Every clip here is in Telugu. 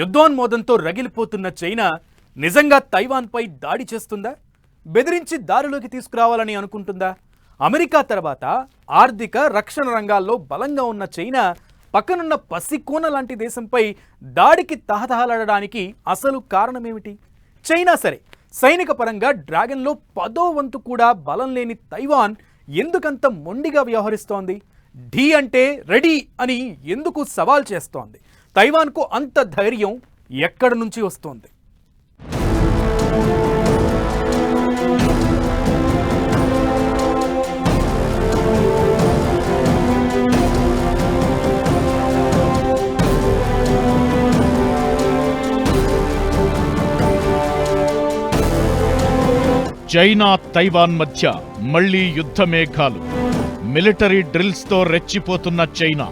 యుద్ధోన్మోదంతో రగిలిపోతున్న చైనా నిజంగా తైవాన్పై దాడి చేస్తుందా? బెదిరించి దారిలోకి తీసుకురావాలని అనుకుంటుందా? అమెరికా తర్వాత ఆర్థిక రక్షణ రంగాల్లో బలంగా ఉన్న చైనా పక్కనున్న పసికోన లాంటి దేశంపై దాడికి తహతహలాడడానికి అసలు కారణమేమిటి? చైనా సరే, సైనిక పరంగా డ్రాగన్లో 10వ వంతు కూడా బలం లేని తైవాన్ ఎందుకంత మొండిగా వ్యవహరిస్తోంది? ఢీ అంటే రెడీ అని ఎందుకు సవాల్ చేస్తోంది? తైవాన్కు అంత ధైర్యం ఎక్కడి నుంచి వస్తోంది? చైనా తైవాన్ మధ్య మళ్లీ యుద్ధ మేఘాలు. మిలిటరీ డ్రిల్స్తో రెచ్చిపోతున్న చైనా,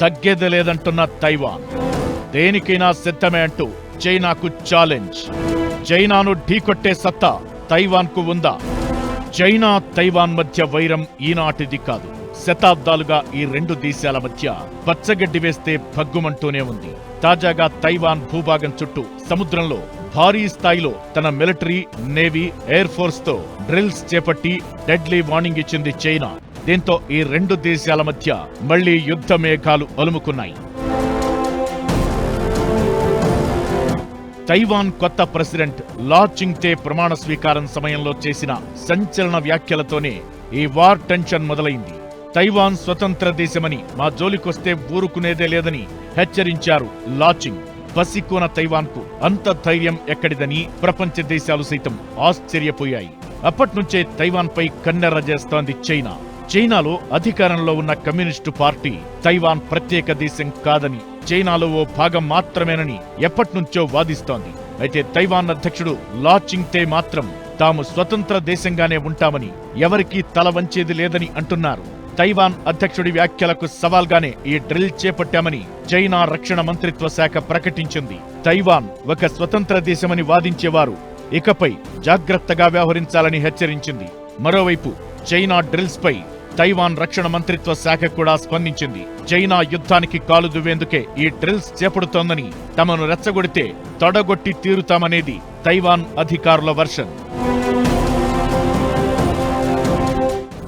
తగ్గేది లేదంటున్న తైవాన్. దేనికైనా సిద్ధమే అంటూ చైనాకు ఛాలెంజ్. చైనాను ఢీకొట్టే సత్తా తైవాన్కు ఉందా? చైనా తైవాన్ మధ్య వైరం ఈనాటిది కాదు. శతాబ్దాలుగా ఈ రెండు దేశాల మధ్య పచ్చగడ్డి వేస్తే భగ్గుమంటూనే ఉంది. తాజాగా తైవాన్ భూభాగం చుట్టూ సముద్రంలో భారీ స్థాయిలో తన మిలిటరీ, నేవీ, ఎయిర్ ఫోర్స్ తో డ్రిల్స్ చేపట్టి డెడ్లీ వార్నింగ్ ఇచ్చింది చైనా. దీంతో ఈ రెండు దేశాల మధ్య మళ్లీ యుద్ధ మేఘాలు అలుముకున్నాయి. తైవాన్ కొత్త ప్రెసిడెంట్ లా చింగ్తే ప్రమాణ స్వీకారం సమయంలో చేసిన సంచలన వ్యాఖ్యలతోనే ఈ వార్ టెన్షన్ మొదలైంది. తైవాన్ స్వతంత్ర దేశమని, మా జోలికొస్తే ఊరుకునేదే లేదని హెచ్చరించారు లా చింగ్. పసికోన తైవాన్కు అంత ధైర్యం ఎక్కడిదని ప్రపంచ దేశాలు సైతం ఆశ్చర్యపోయాయి. అప్పట్నుంచే తైవాన్పై కన్నెర్ర చేస్తోంది చైనా. చైనాలో అధికారంలో ఉన్న కమ్యూనిస్టు పార్టీ తైవాన్ ప్రత్యేక దేశం కాదని, చైనాలో ఓ భాగం మాత్రమేనని ఎప్పట్నుంచో వాదిస్తోంది. అయితే తైవాన్ అధ్యక్షుడు లా చింగ్తే మాత్రం తాము స్వతంత్ర దేశంగానే ఉంటామని, ఎవరికీ తల వంచేది లేదని అంటున్నారు. తైవాన్ అధ్యక్షుడి వ్యాఖ్యలకు సవాల్గానే ఈ డ్రిల్ చేపట్టామని చైనా రక్షణ మంత్రిత్వ శాఖ ప్రకటించింది. తైవాన్ ఒక స్వతంత్ర దేశమని వాదించేవారు ఇకపై జాగ్రత్తగా వ్యవహరించాలని హెచ్చరించింది. మరోవైపు చైనా డ్రిల్స్ పై తైవాన్ రక్షణ మంత్రిత్వ శాఖ కూడా స్పందించింది. చైనా యుద్ధానికి కాలు దువ్వేందుకే ఈ డ్రిల్స్ చేపడుతోందని, తమను రెచ్చగొడితే తొడగొట్టి తీరుతామనేది తైవాన్ అధికారుల వర్షన్.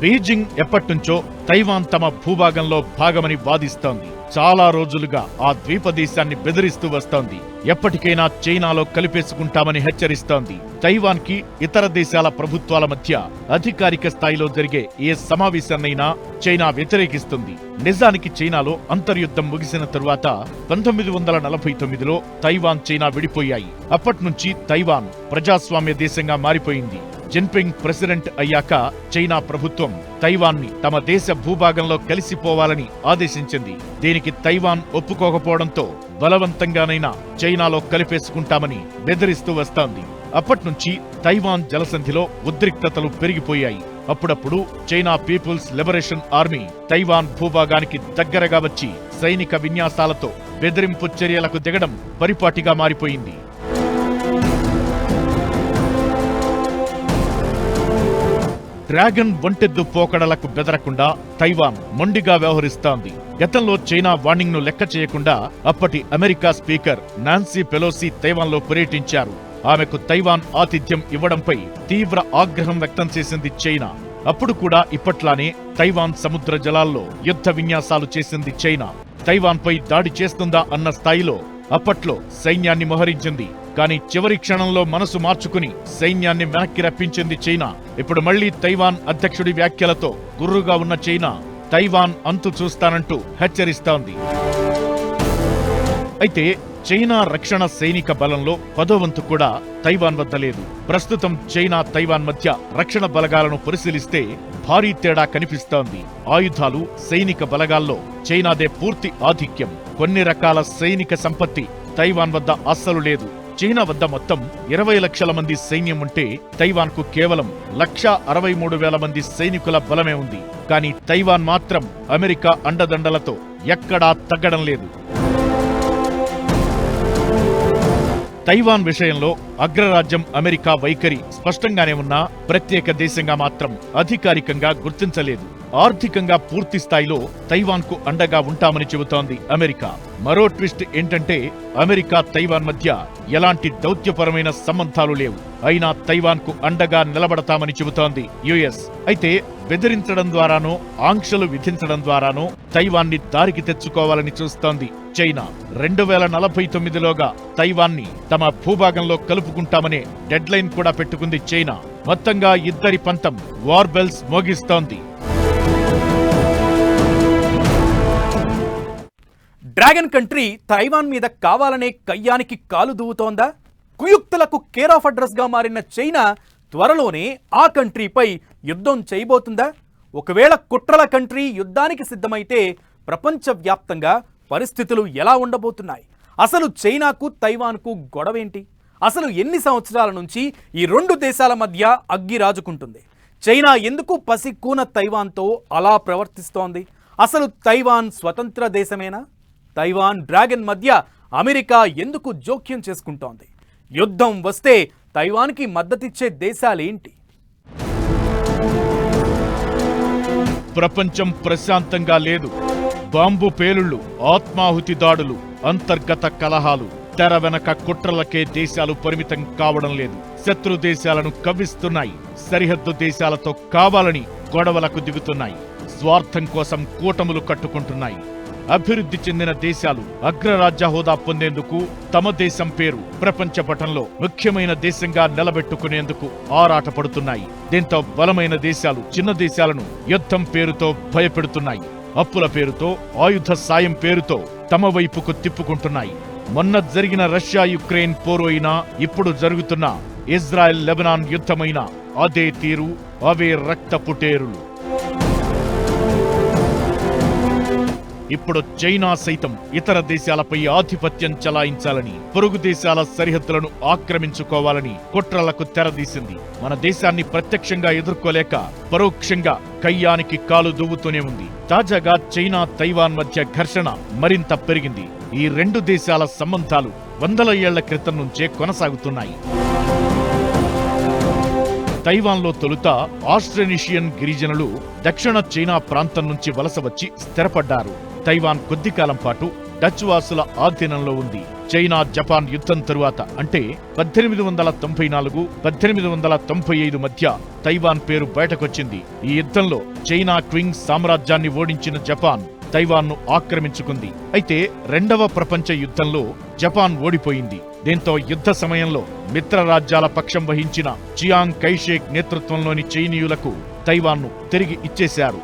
బీజింగ్ ఎప్పట్నుంచో తైవాన్ తమ భూభాగంలో భాగమని వాదిస్తోంది. చాలా రోజులుగా ఆ ద్వీపదేశాన్ని బెదిరిస్తూ వస్తోంది. ఎప్పటికైనా చైనాలో కలిపేసుకుంటామని హెచ్చరిస్తోంది. తైవాన్ కి ఇతర దేశాల ప్రభుత్వాల మధ్య అధికారిక స్థాయిలో జరిగే ఏ సమావేశాన్నైనా చైనా వ్యతిరేకిస్తుంది. నిజానికి చైనాలో అంతర్యుద్ధం ముగిసిన తరువాత 1949లో తైవాన్ చైనా విడిపోయాయి. అప్పట్నుంచి తైవాన్ ప్రజాస్వామ్య దేశంగా మారిపోయింది. జిన్పింగ్ ప్రెసిడెంట్ అయ్యాక చైనా ప్రభుత్వం తైవాన్ని తమ దేశ భూభాగంలో కలిసిపోవాలని ఆదేశించింది. దీనికి తైవాన్ ఒప్పుకోకపోవడంతో బలవంతంగానైనా చైనాలో కలిపేసుకుంటామని బెదిరిస్తూ వస్తోంది. అప్పట్నుంచి తైవాన్ జలసంధిలో ఉద్రిక్తతలు పెరిగిపోయాయి. అప్పుడప్పుడు China People's Liberation Army Taiwan భూభాగానికి దగ్గరగా వచ్చి సైనిక విన్యాసాలతో బెదిరింపు చర్యలకు దిగడం పరిపాటిగా మారిపోయింది. డ్రాగన్ ఒంటెద్దు పోకడలకు బెదరకుండా తైవాన్ మొండిగా వ్యవహరిస్తోంది. గతంలో చైనా వార్నింగ్ ను లెక్క చేయకుండా అప్పటి అమెరికా స్పీకర్ నాన్సీ పెలోసి తైవాన్లో పర్యటించారు. ఆమెకు తైవాన్ ఆతిథ్యం ఇవ్వడంపై తీవ్ర ఆగ్రహం వ్యక్తం చేసింది చైనా. అప్పుడు కూడా ఇప్పట్లానే తైవాన్ సముద్ర జలాల్లో యుద్ధ విన్యాసాలు చేసింది చైనా. తైవాన్పై దాడి చేస్తుందా అన్న స్థాయిలో అప్పట్లో సైన్యాన్ని మోహరించింది. కానీ చివరి క్షణంలో మనసు మార్చుకుని సైన్యాన్ని వెనక్కి రప్పించింది చైనా. ఇప్పుడు మళ్లీ తైవాన్ అధ్యక్షుడి వ్యాఖ్యలతో గుర్రుగా ఉన్న చైనా తైవాన్ అంతు చూస్తానంటూ హెచ్చరిస్తోంది. అయితే చైనా రక్షణ సైనిక బలంలో 10వ వంతు కూడా తైవాన్ వద్ద లేదు. ప్రస్తుతం చైనా తైవాన్ మధ్య రక్షణ బలగాలను పరిశీలిస్తే భారీ తేడా కనిపిస్తోంది. ఆయుధాలు, సైనిక బలగాల్లో చైనాదే పూర్తి ఆధిక్యం. కొన్ని రకాల సైనిక సంపత్తి తైవాన్ వద్ద అస్సలు లేదు. చైనా వద్ద మొత్తం 20 లక్షల మంది సైన్యం ఉంటే తైవాన్కు కేవలం 1,63,000 మంది సైనికుల బలమే ఉంది. కానీ తైవాన్ మాత్రం అమెరికా అండదండలతో ఎక్కడా తగ్గడం లేదు. తైవాన్ విషయంలో అగ్రరాజ్యం అమెరికా వైఖరి స్పష్టంగానే ఉన్నా ప్రత్యేక దేశంగా మాత్రం అధికారికంగా గుర్తించలేదు. ఆర్థికంగా పూర్తి స్థాయిలో తైవాన్కు అండగా ఉంటామని చెబుతోంది అమెరికా. మరో ట్విస్ట్ ఏంటంటే అమెరికా తైవాన్ మధ్య ఎలాంటి దౌత్యపరమైన సంబంధాలు లేవు. అయినా తైవాన్కు అండగా నిలబడతామని చెబుతోంది యుఎస్. అయితే బెదిరించడం ద్వారానో ఆంక్షలు విధించడం ద్వారానో తైవాన్ని దారికి తెచ్చుకోవాలని చూస్తోంది చైనా. 2049లోగా తైవాన్ని తమ భూభాగంలో కలుపుకుంటామనే డెడ్లైన్ కూడా పెట్టుకుంది చైనా. మొత్తంగా ఇద్దరి పంతం వార్ బెల్స్ మోగిస్తోంది. డ్రాగన్ కంట్రీ తైవాన్ మీద కావాలనే కయ్యానికి కాలు దువ్వుతోందా? కుయుక్తులకు కేర్ ఆఫ్ అడ్రస్ గా మారిన చైనా త్వరలోనే ఆ కంట్రీపై యుద్ధం చేయబోతుందా? ఒకవేళ కుట్రల కంట్రీ యుద్ధానికి సిద్ధమైతే ప్రపంచవ్యాప్తంగా పరిస్థితులు ఎలా ఉండబోతున్నాయి? అసలు చైనాకు తైవాన్కు గొడవేంటి? అసలు ఎన్ని సంవత్సరాల నుంచి ఈ రెండు దేశాల మధ్య అగ్గి రాజుకుంటుంది? చైనా ఎందుకు పసికూన తైవాన్తో అలా ప్రవర్తిస్తోంది? అసలు తైవాన్ స్వతంత్ర దేశమేనా? తైవాన్ డ్రాగన్ మధ్య అమెరికా ఎందుకు జోక్యం చేసుకుంటోంది? యుద్ధం వస్తే తైవాన్కి మద్దతిచ్చే దేశాలేంటి? ప్రపంచం ప్రశాంతంగా లేదు. బాంబు పేలుళ్లు, ఆత్మాహుతి దాడులు, అంతర్గత కలహాలు, తెర వెనక కుట్రలకే దేశాలు పరిమితం కావడం లేదు. శత్రు దేశాలను కవ్విస్తున్నాయి. సరిహద్దు దేశాలతో కావాలని గొడవలకు దిగుతున్నాయి. స్వార్థం కోసం కూటములు కట్టుకుంటున్నాయి. అభివృద్ధి చెందిన దేశాలు అగ్రరాజ్య హోదా పొందేందుకు తమ దేశం పేరు ప్రపంచ పటంలో ముఖ్యమైన దేశంగా నిలబెట్టుకునేందుకు ఆరాటపడుతున్నాయి. దీంతో బలమైన దేశాలు చిన్న దేశాలను యుద్ధం పేరుతో భయపెడుతున్నాయి. అప్పుల పేరుతో, ఆయుధ సాయం పేరుతో తమ వైపుకు తిప్పుకుంటున్నాయి. మొన్న జరిగిన రష్యా యుక్రెయిన్ పోరు అయినా, ఇప్పుడు జరుగుతున్న ఇజ్రాయెల్ లెబనాన్ యుద్ధమైనా అదే తీరు, అవే రక్తపుటేరులు. ఇప్పుడు చైనా సైతం ఇతర దేశాలపై ఆధిపత్యం చలాయించాలని, పొరుగు దేశాల సరిహద్దులను ఆక్రమించుకోవాలని కుట్రలకు తెరదీసింది. మన దేశాన్ని ప్రత్యక్షంగా ఎదుర్కోలేక పరోక్షంగా కయ్యానికి కాలు దువ్వుతూనే ఉంది. తాజాగా చైనా తైవాన్ మధ్య ఘర్షణ మరింత పెరిగింది. ఈ రెండు దేశాల సంబంధాలు వందల ఏళ్ల క్రితం నుంచే కొనసాగుతున్నాయి. తైవాన్లో తొలుత ఆస్ట్రేనేషియన్ గిరిజనులు దక్షిణ చైనా ప్రాంతం నుంచి వలస వచ్చి స్థిరపడ్డారు. తైవాన్ కొద్ది కాలం పాటు డచ్ వాసుల ఆధీనంలో ఉంది. చైనా జపాన్ యుద్ధం తరువాత అంటే 1894, 1895 మధ్య తైవాన్ పేరు బయటకొచ్చింది. ఈ యుద్ధంలో చైనా క్వింగ్ సామ్రాజ్యాన్ని ఓడించిన జపాన్ తైవాన్ను ఆక్రమించుకుంది. అయితే రెండవ ప్రపంచ యుద్ధంలో జపాన్ ఓడిపోయింది. దీంతో యుద్ధ సమయంలో మిత్రరాజ్యాల పక్షం వహించిన చియాంగ్ కైషేక్ నేతృత్వంలోని చైనీయులకు తైవాన్ను తిరిగి ఇచ్చేశారు.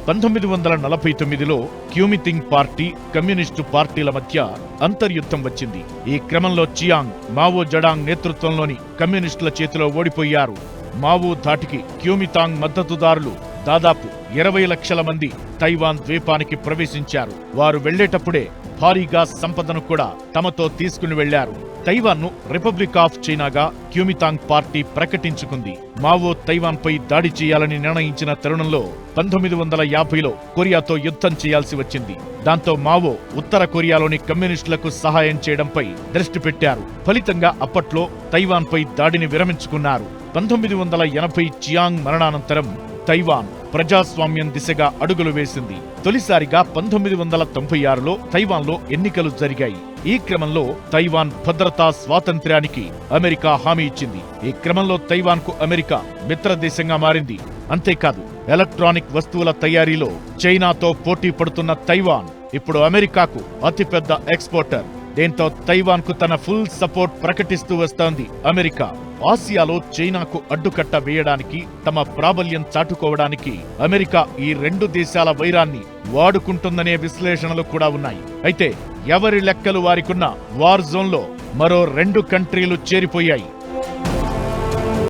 1949లో క్యూమితింగ్ పార్టీ, కమ్యూనిస్టు పార్టీల మధ్య అంతర్యుద్ధం వచ్చింది. ఈ క్రమంలో చియాంగ్ మావో జడాంగ్ నేతృత్వంలోని కమ్యూనిస్టుల చేతిలో ఓడిపోయారు. మావో ధాటికి క్యూమితాంగ్ మద్దతుదారులు దాదాపు 20 లక్షల మంది తైవాన్ ద్వీపానికి ప్రవేశించారు. వారు వెళ్లేటప్పుడే భారీగా సంపదను కూడా తమతో తీసుకుని వెళ్లారు. తైవాన్ను రిపబ్లిక్ ఆఫ్ చైనాగా క్యూమితాంగ్ పార్టీ ప్రకటించుకుంది. మావో తైవాన్ పై దాడి చేయాలని నిర్ణయించిన తరుణంలో 1950లో కొరియాతో యుద్ధం చేయాల్సి వచ్చింది. దాంతో మావో ఉత్తర కొరియాలోని కమ్యూనిస్టులకు సహాయం చేయడంపై దృష్టి పెట్టారు. ఫలితంగా అప్పట్లో తైవాన్ పై దాడిని విరమించుకున్నారు. 1980 చియాంగ్ మరణానంతరం తైవాన్ ప్రజాస్వామ్యం దిశగా అడుగులు వేసింది. తొలిసారిగా 1996లో తైవాన్లో ఎన్నికలు జరిగాయి. ఈ క్రమంలో తైవాన్ భద్రతా స్వాతంత్ర్యానికి అమెరికా హామీ ఇచ్చింది. ఈ క్రమంలో తైవాన్కు అమెరికా మిత్రదేశంగా మారింది. అంతేకాదు, ఎలక్ట్రానిక్ వస్తువుల తయారీలో చైనాతో పోటీ పడుతున్న తైవాన్ ఇప్పుడు అమెరికాకు అతిపెద్ద ఎక్స్పోర్టర్. దీంతో తైవాన్కు తన ఫుల్ సపోర్ట్ ప్రకటిస్తూ వస్తోంది అమెరికా. ఆసియాలో చైనాకు అడ్డుకట్ట వేయడానికి, తమ ప్రాబల్యం చాటుకోవడానికి అమెరికా ఈ రెండు దేశాల వైరాన్ని వాడుకుంటుందనే విశ్లేషణలు కూడా ఉన్నాయి. అయితే ఎవరి లెక్కలు వారికున్న వార్ జోన్లో మరో 2 కంట్రీలు చేరిపోయాయి.